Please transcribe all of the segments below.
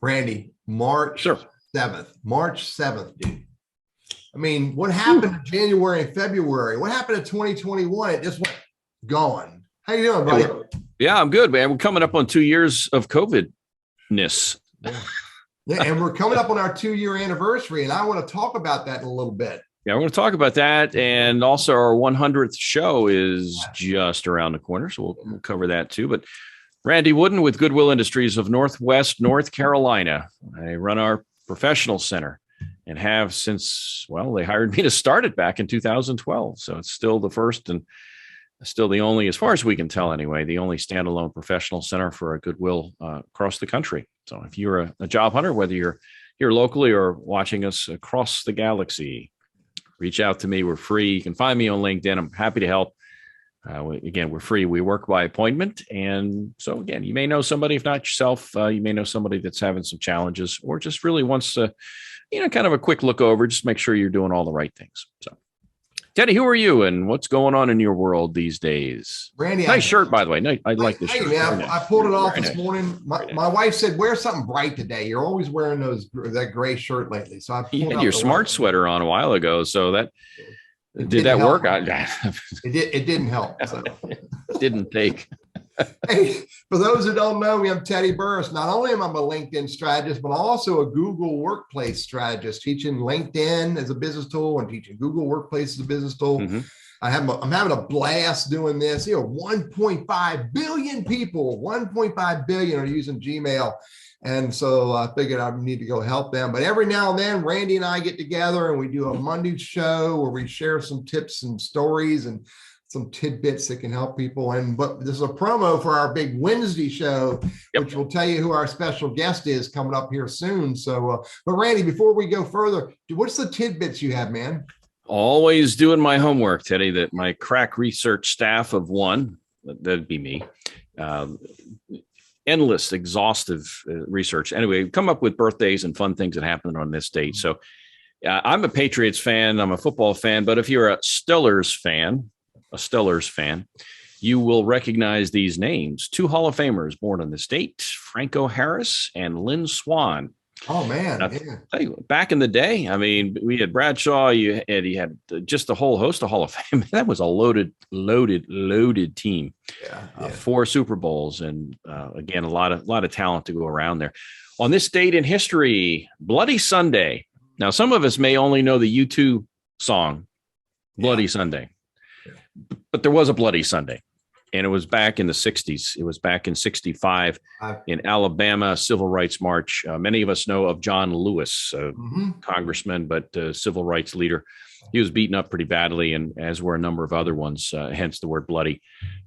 Randy, March Sure. 7th. March 7th, dude. I mean, what happened in January and February? What happened in 2021? It just went gone. How you doing, buddy? Yeah, I'm good, man. We're coming up on 2 years of COVID-ness. Yeah, and we're coming up on our 2-year anniversary, and I want to talk about that in a little bit. Yeah, we're going to talk about that. And also our 100th show is just around the corner, so we'll cover that too. But Randy Wooden with Goodwill Industries of Northwest North Carolina. I run our professional center and have since, well, they hired me to start it back in 2012. So it's still the first and still the only, as far as we can tell anyway, the only standalone professional center for a Goodwill across the country. So if you're a job hunter, whether you're here locally or watching us across the galaxy, reach out to me. We're free. You can find me on LinkedIn. I'm happy to help. Again, we're free. We work by appointment. And so again, you may know somebody, if not yourself, you may know somebody that's having some challenges or just really wants to, kind of a quick look over, just make sure you're doing all the right things. So Teddy, who are you and what's going on in your world these days? Randy, nice shirt, by the way. I like this shirt. Man, I pulled it off this morning. My wife said, wear something bright today. You're always wearing that gray shirt lately. So I you had your smart sweater on a while ago. So that did that work? It didn't help. So. It didn't take. Hey, for those who don't know me, I'm Teddy Burriss. Not only am I a LinkedIn strategist, but also a Google Workplace strategist, teaching LinkedIn as a business tool and teaching Google Workplace as a business tool. Mm-hmm. I'm having a blast doing this. 1.5 billion people, 1.5 billion are using Gmail. And so I figured I need to go help them. But every now and then, Randy and I get together and we do a Monday show where we share some tips and stories and some tidbits that can help people. But this is a promo for our big Wednesday show, which will tell you who our special guest is coming up here soon. So, but Randy, before we go further, what's the tidbits you have, man? Always doing my homework, Teddy, that my crack research staff of one, that'd be me, endless, exhaustive research. Anyway, come up with birthdays and fun things that happened on this date. So I'm a Patriots fan. I'm a football fan. But if you're a Steelers fan, you will recognize these names. 2 Hall of Famers born in the state, Franco Harris and Lynn Swann. Oh, man. Tell you, back in the day, I mean, we had Bradshaw, you had just a whole host of Hall of Fame. That was a loaded team. 4 Super Bowls. And again, a lot of talent to go around there. On this date in history, Bloody Sunday. Now, some of us may only know the U2 song, Bloody Sunday. But there was a Bloody Sunday, and it was back in the 60s. It was back in 65 in Alabama, Civil Rights March. Many of us know of John Lewis, congressman, but civil rights leader. He was beaten up pretty badly, and as were a number of other ones, hence the word bloody.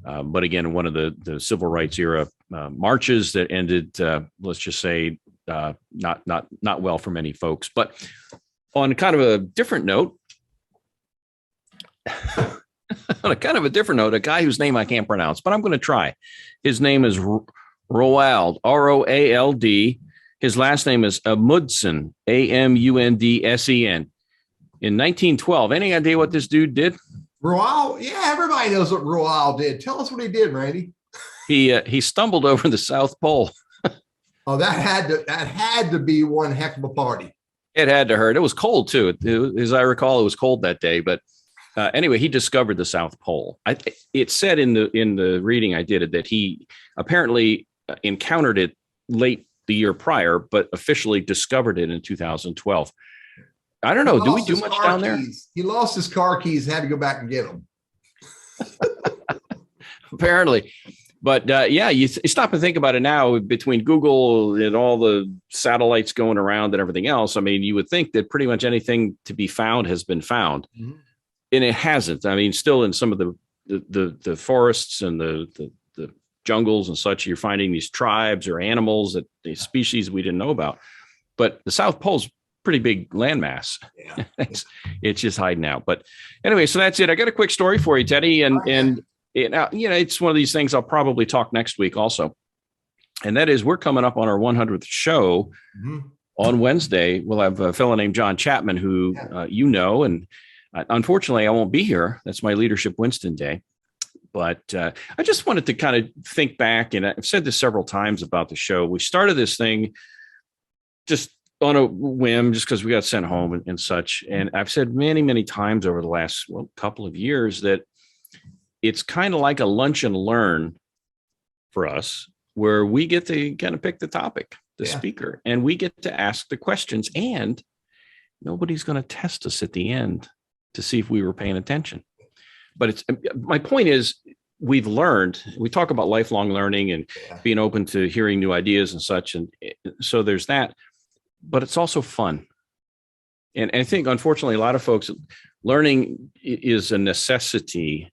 But again, one of the civil rights era marches that ended, let's just say, not well for many folks. But on kind of a different note, on a kind of a different note, a guy whose name I can't pronounce, but I'm going to try. His name is Roald, R-O-A-L-D. His last name is Amundsen, A-M-U-N-D-S-E-N. In 1912, any idea what this dude did? Roald? Yeah, everybody knows what Roald did. Tell us what he did, Randy. He stumbled over the South Pole. Oh, that had to be one heck of a party. It had to hurt. It was cold too. As I recall, it was cold that day, but anyway, he discovered the South Pole. It said in the reading I did that he apparently encountered it late the year prior, but officially discovered it in 2012. I don't know. Do we do much down there? He lost his car keys, had to go back and get them. Apparently. But you stop and think about it now between Google and all the satellites going around and everything else. I mean, you would think that pretty much anything to be found has been found. Mm-hmm. And it hasn't. I mean, still in some of the forests and the jungles and such, you're finding these tribes or animals, the species we didn't know about. But the South Pole's pretty big landmass. Yeah. It's just hiding out. But anyway, so that's it. I got a quick story for you, Teddy. And it's one of these things I'll probably talk next week also. And that is, we're coming up on our 100th show on Wednesday. We'll have a fellow named John Chapman, who and unfortunately I won't be here. That's my Leadership Winston Day. But I just wanted to kind of think back, and I've said this several times about the show. We started this thing just on a whim, just because we got sent home and such. And I've said many, many times over the last couple of years that it's kind of like a lunch and learn for us, where we get to kind of pick the topic, the speaker, and we get to ask the questions, and nobody's going to test us at the end to see if we were paying attention. But my point is, we've learned, we talk about lifelong learning and being open to hearing new ideas and such. And so there's that, but it's also fun. And I think, unfortunately, a lot of folks, learning is a necessity.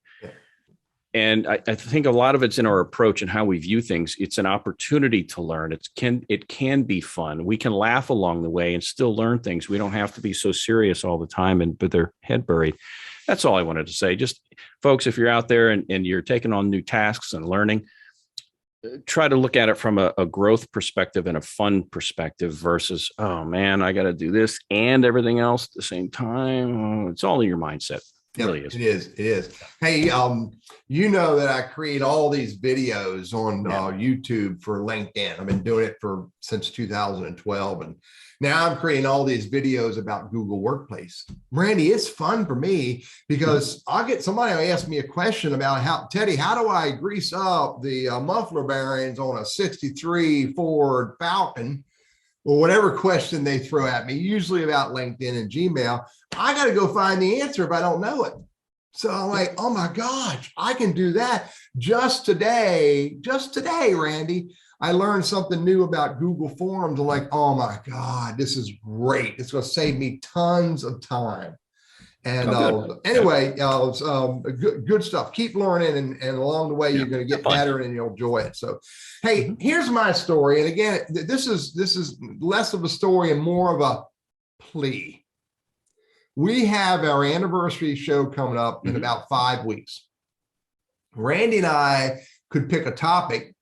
And I think a lot of it's in our approach and how we view things. It's an opportunity to learn. It can be fun. We can laugh along the way and still learn things. We don't have to be so serious all the time and with their head buried. That's all I wanted to say. Just, folks, if you're out there and you're taking on new tasks and learning, try to look at it from a growth perspective and a fun perspective versus, oh man, I got to do this and everything else at the same time. Oh, it's all in your mindset. It really is. It is. Hey, you know that I create all these videos on YouTube for LinkedIn. I've been doing it since 2012, and now I'm creating all these videos about Google Workplace. Randy, it's fun for me because I'll get somebody will ask me a question about Teddy, how do I grease up the muffler bearings on a 63 Ford Falcon? Or whatever question they throw at me, usually about LinkedIn and Gmail. I got to go find the answer if I don't know it. So I'm like, oh my gosh, I can do that. Just today, Randy, I learned something new about Google Forms. I'm like, oh my God, this is great. It's going to save me tons of time. And anyway, good stuff. Keep learning, and along the way, you're going to get better and you'll enjoy it. So, hey, here's my story. And again, this is less of a story and more of a plea. We have our anniversary show coming up in about 5 weeks. Randy and I could pick a topic,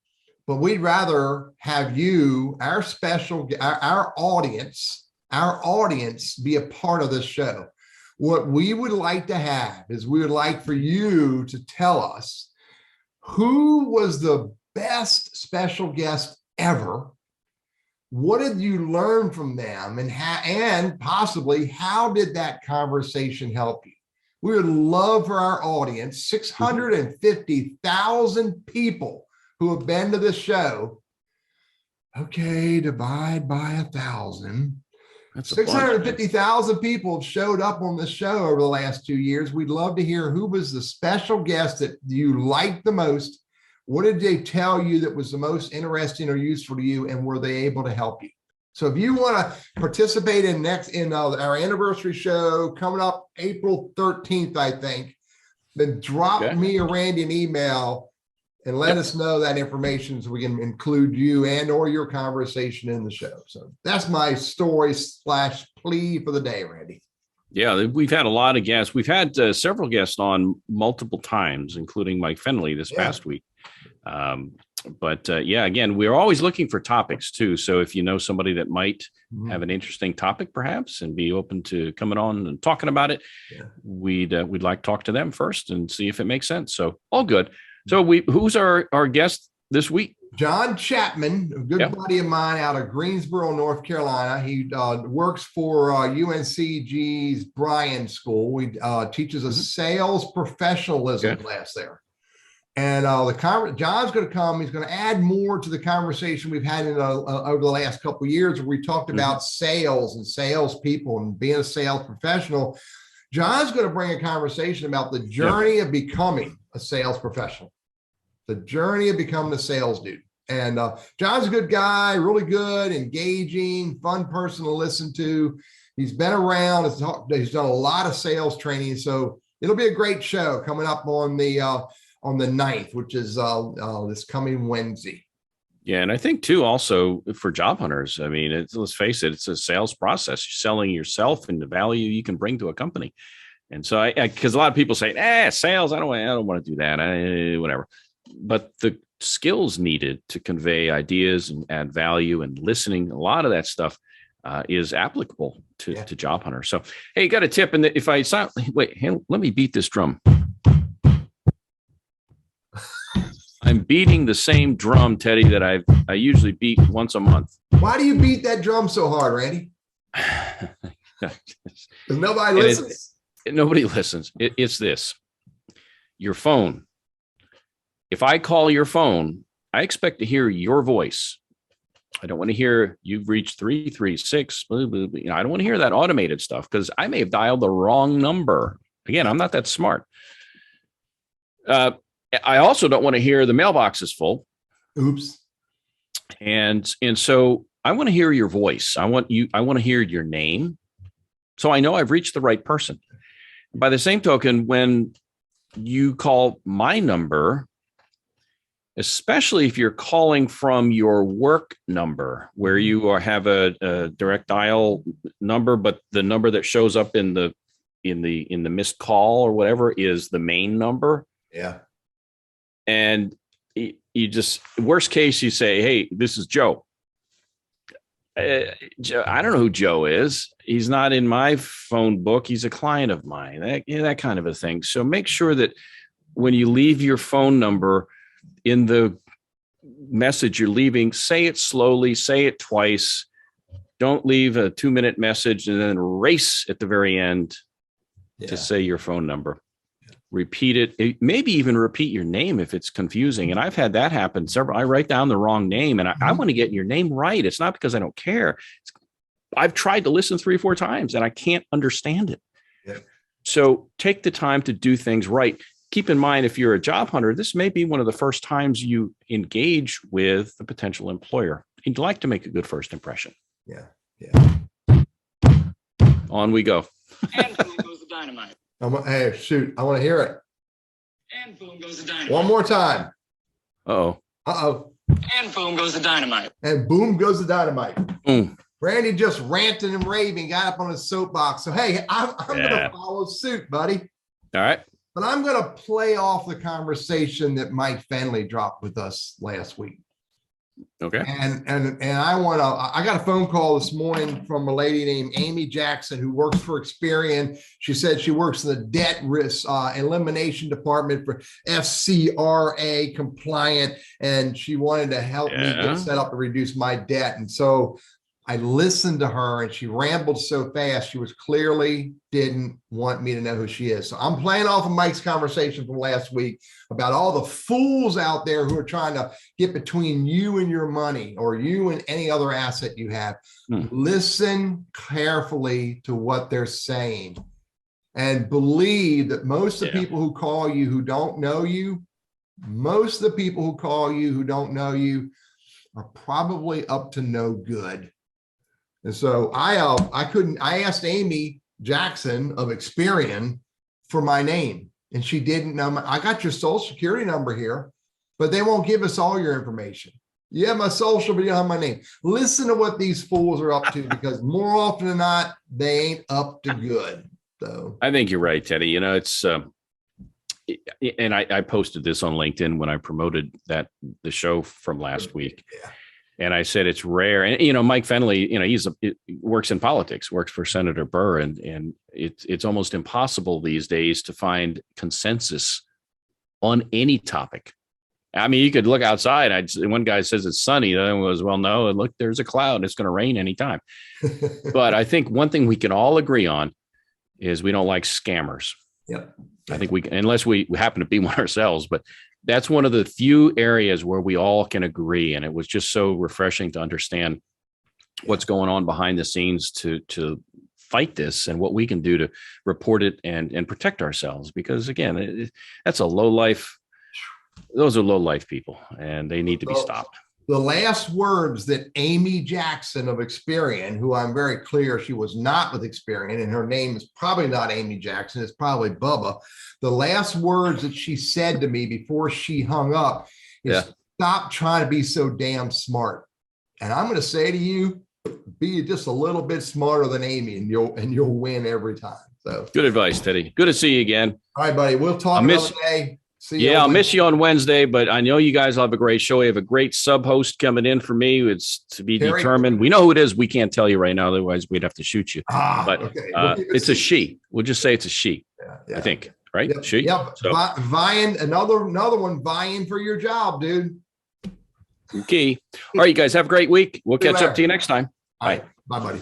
but we'd rather have you, our audience, be a part of this show. What we would like to have is we would like for you to tell us who was the best special guest ever. What did you learn from them, and possibly how did that conversation help you? We would love for our audience, 650,000 people who have been to this show. Okay, divide by 1,000. 650,000 people have showed up on this show over the last 2 years. We'd love to hear who was the special guest that you liked the most. What did they tell you that was the most interesting or useful to you, and were they able to help you? So if you want to participate in our anniversary show coming up April 13th, I think, then drop me or Randy an email and let us know that information so we can include you and or your conversation in the show. So that's my story / plea for the day, Randy. Yeah, we've had a lot of guests. We've had several guests on multiple times, including Mike Fenley this past week. Again, we're always looking for topics too. So if you know somebody that might have an interesting topic, perhaps, and be open to coming on and talking about it, we'd like to talk to them first and see if it makes sense. So all good. So who's our guest this week? John Chapman, a good buddy of mine out of Greensboro, North Carolina. He works for UNCG's Bryan School. He teaches a sales professionalism class there. And John's going to come. He's going to add more to the conversation we've had over the last couple of years, where we talked about sales and salespeople and being a sales professional. John's going to bring a conversation about the journey of becoming a sales professional. The journey of becoming a sales dude. And John's a good guy, really good, engaging, fun person to listen to. He's been around. He's done a lot of sales training. So it'll be a great show coming up on the 9th, which is this coming Wednesday. Yeah. And I think too, also for job hunters, I mean, let's face it, it's a sales process. You're selling yourself and the value you can bring to a company. And so because a lot of people say, sales, I don't want to do that. Whatever. But the skills needed to convey ideas and add value and listening, a lot of that stuff is applicable to job hunters. So, hey, you got a tip. And if I let me beat this drum. I I'm beating the same drum, Teddy, that I usually beat once a month. Why do you beat that drum so hard, Randy? Because nobody listens. Nobody listens. It's this. Your phone. If I call your phone, I expect to hear your voice. I don't want to hear you've reached 336. Blah, blah, blah. I don't want to hear that automated stuff because I may have dialed the wrong number. Again, I'm not that smart. I also don't want to hear the mailbox is full. Oops. And so I want to hear your voice. I want to hear your name. So I know I've reached the right person. By the same token, when you call my number, especially if you're calling from your work number where you have a direct dial number, but the number that shows up in the missed call or whatever is the main number. Yeah. And you just, worst case, you say, hey, this is Joe. Joe, I don't know who Joe is. He's not in my phone book. He's a client of mine, that kind of a thing. So make sure that when you leave your phone number in the message you're leaving, say it slowly, say it twice. Don't leave a 2-minute message and then race at the very end to say your phone number. Repeat it. Maybe even repeat your name if it's confusing. And I've had that happen several. I write down the wrong name and I want to get your name right. It's not because I don't care. I've tried to listen 3 or 4 times and I can't understand it. Yeah. So take the time to do things right. Keep in mind, if you're a job hunter, this may be one of the first times you engage with a potential employer. You'd like to make a good first impression. Yeah. Yeah. On we go. And boom goes the dynamite. Hey, shoot. I want to hear it. And boom goes the dynamite. One more time. Uh-oh. Uh-oh. And boom goes the dynamite. And boom goes the dynamite. Boom. Randy just ranting and raving, got up on his soapbox. So, hey, I'm going to follow suit, buddy. All right. But I'm going to play off the conversation that Mike Fenley dropped with us last week. Okay. And I got a phone call this morning from a lady named Amy Jackson who works for Experian. She said she works in the debt risk elimination department for FCRA compliant, and she wanted to help me get set up to reduce my debt. And so I listened to her and she rambled so fast. She was clearly didn't want me to know who she is. So I'm playing off of Mike's conversation from last week about all the fools out there who are trying to get between you and your money or you and any other asset you have. Listen carefully to what they're saying and believe that most of the people who call you who don't know you, most of the people who call you who don't know you are probably up to no good. And so I asked Amy Jackson of Experian for my name, and she didn't know. I got your social security number here, but they won't give us all your information. You have my social, but you don't have my name. Listen to what these fools are up to, because more often than not, they ain't up to good. So I think you're right, Teddy. You know, it's and I posted this on LinkedIn when I promoted the show from last week. Yeah. And I said, it's rare. And, you know, Mike Fenley, you know, he works in politics, works for Senator Burr. And it's almost impossible these days to find consensus on any topic. I mean, you could look outside. One guy says it's sunny. The other one goes, well, no, and look, there's a cloud. It's going to rain anytime. But I think one thing we can all agree on is we don't like scammers. Yep. I think unless we happen to be one ourselves, but that's one of the few areas where we all can agree. And it was just so refreshing to understand what's going on behind the scenes to fight this and what we can do to report it and protect ourselves. Because again, that's a low life. Those are low life people and they need to be stopped. The last words that Amy Jackson of Experian, who I'm very clear she was not with Experian, and her name is probably not Amy Jackson, it's probably Bubba. The last words that she said to me before she hung up is, stop trying to be so damn smart. And I'm going to say to you, be just a little bit smarter than Amy, and you'll win every time. So good advice, Teddy. Good to see you again. All right, buddy. We'll talk another day. I'll miss you on Wednesday, but I know you guys will have a great show. We have a great sub-host coming in for me. It's to be determined. We know who it is. We can't tell you right now. Otherwise, we'd have to shoot you. But it's a she. We'll just say it's a she, I think. right? Yep. She. Yep. So, Vying, another one vying for your job, dude. okay. All right, you guys have a great week. We'll catch up to you next time. All right. Bye, buddy.